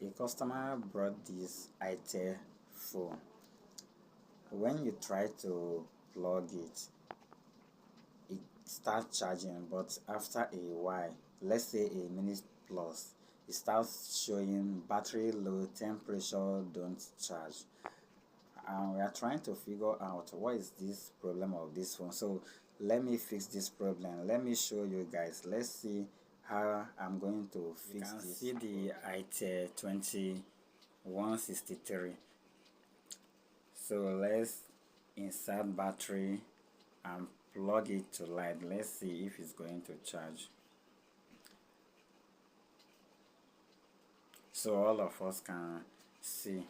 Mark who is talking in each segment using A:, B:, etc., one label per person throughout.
A: A customer brought this itel phone. When you try to plug it, it starts charging, but after a while, let's say a minute plus, it starts showing battery low, temperature don't charge. And we are trying to figure out what is this problem of this phone. So let me fix this problem. Let me show you guys. Let's see how I'm going to fix this. You can see the itel2163. So let's insert battery and plug it to light. Let's see if it's going to charge. So all of us can see.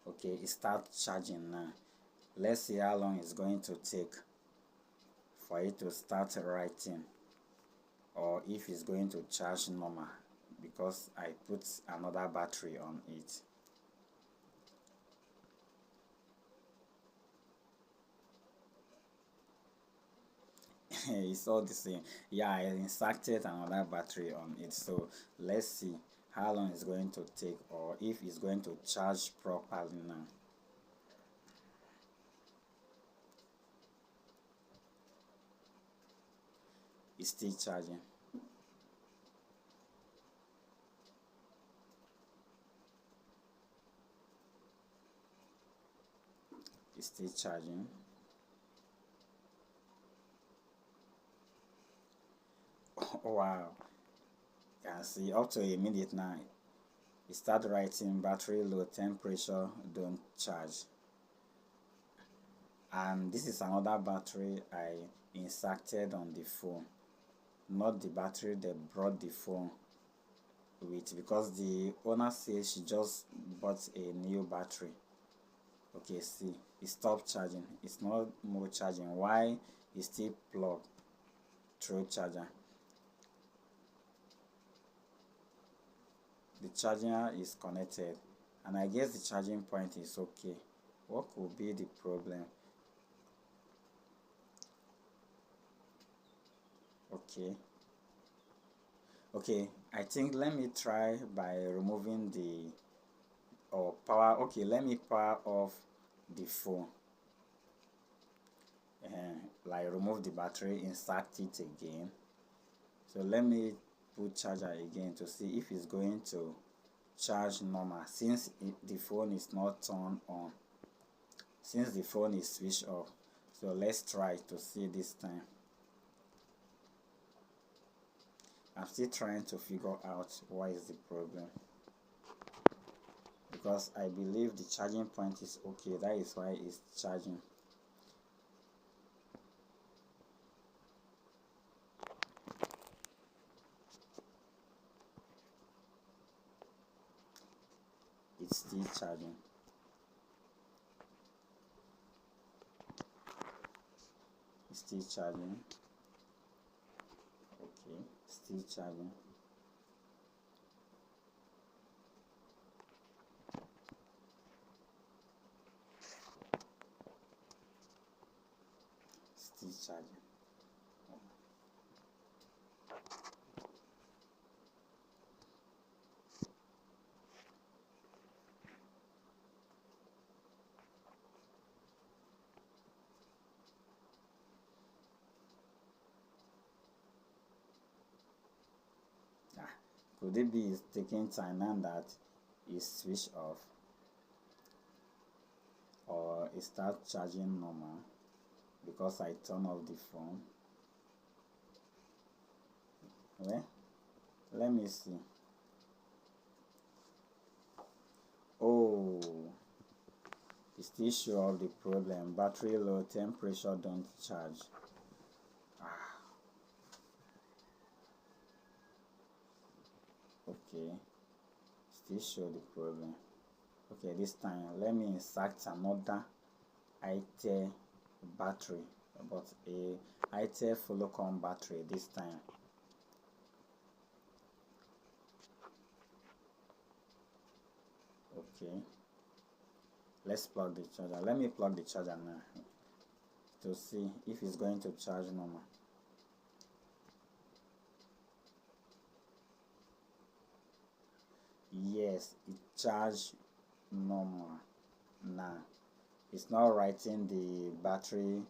A: Okay, it starts charging now. Let's see how long it's going to take for it to start writing, or if it's going to charge normal, because I put another battery on it. It's all the same. Yeah, I inserted another battery on it, so let's see how long it's going to take, or if it's going to charge properly now. It's still charging. It's still charging. Oh, wow, you can see up to a minute now. It start writing battery low, temperature don't charge. And this is another battery I inserted on the phone, not the battery that brought the phone with, because the owner says she just bought a new battery. Okay, see, it stopped charging. It's not more charging. Why? It's still plugged through charger. The charger is connected, and I guess the charging point is okay. What could be the problem? Okay, I think let me try by removing the power. Okay, let me power off the phone, like remove the battery, insert it again. So let me put charger again to see if it's going to charge normal, since the phone is not turned on, since the phone is switched off. So let's try to see this time. I'm still trying to figure out what is the problem, because I believe the charging point is okay. That is why it's charging. It's still charging. It's still charging. Okay, still charging. Still charging. Could it be it's taking time now that it's switched off, or it starts charging normal because I turn off the phone? Well, let me see. Oh, it still show up the problem. Battery low, temperature don't charge. Okay, still show the problem. Okay, this time let me insert another itel battery, but a itel Folocom battery this time. Okay, let's plug the charger. Let me plug the charger now to see if it's going to charge normal. Yes, it charged normal now. It's not writing the battery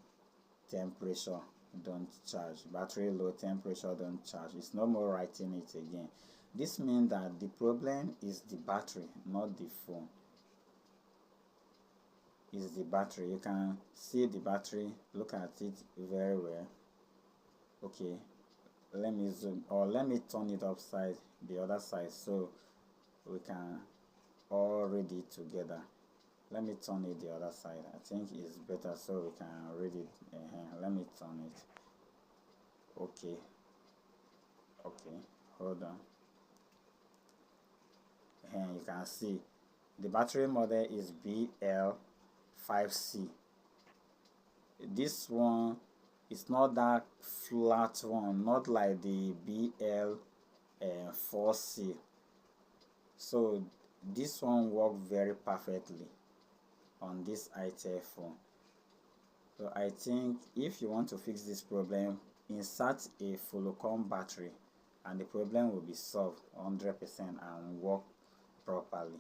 A: temperature don't charge, battery low, temperature don't charge. It's no more writing it again. This means that the problem is the battery, not the phone. Is the battery. You can see the battery, look at it very well. Okay, let me zoom, or let me turn it upside the other side so we can all read it together. Let me turn it the other side. I think it's better so we can read it. Let me turn it. Okay, hold on. You can see the battery model is BL5C. This one is not that flat one, not like the BL4C. So this one worked very perfectly on this itel phone. So I think if you want to fix this problem, insert a Fullcom battery and the problem will be solved 100% and work properly.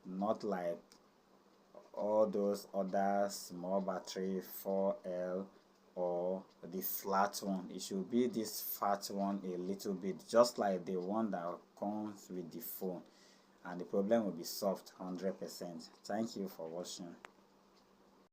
A: Not like all those other small battery 4L or the flat one. It should be this fat one a little bit, just like the one that comes with the phone, and the problem will be solved 100%. Thank you for watching.